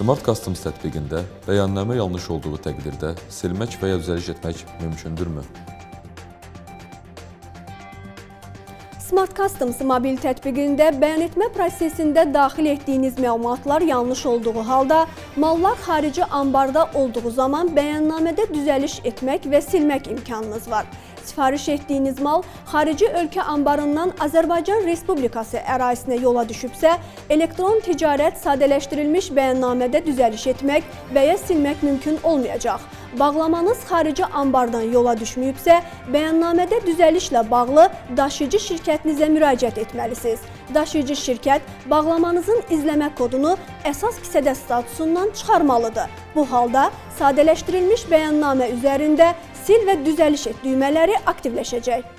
Smart Customs tətbiqində bəyannamə yanlış olduğu təqdirdə silmək və ya düzəliş etmək mümkündürmü? Smart Customs mobil tətbiqində bəyanetmə prosesində daxil etdiyiniz məlumatlar yanlış olduğu halda, mallar xarici ambarda olduğu zaman bəyannamədə düzəliş etmək və silmək imkanınız var. Sifariş etdiyiniz mal xarici ölkə ambarından Azərbaycan Respublikası ərazisinə yola düşübsə, elektron ticarət sadələşdirilmiş bəyannamədə düzəliş etmək və ya silmək mümkün olmayacaq. Bağlamanız xarici ambardan yola düşməyibsə, bəyannamədə düzəlişlə bağlı daşıyıcı şirkətinizə müraciət etməlisiniz. Daşıyıcı şirkət bağlamanızın izləmə kodunu əsas kisədə statusundan çıxarmalıdır. Bu halda sadələşdirilmiş bəyannamə üzərində sil və düzəliş et düymələri aktivləşəcək.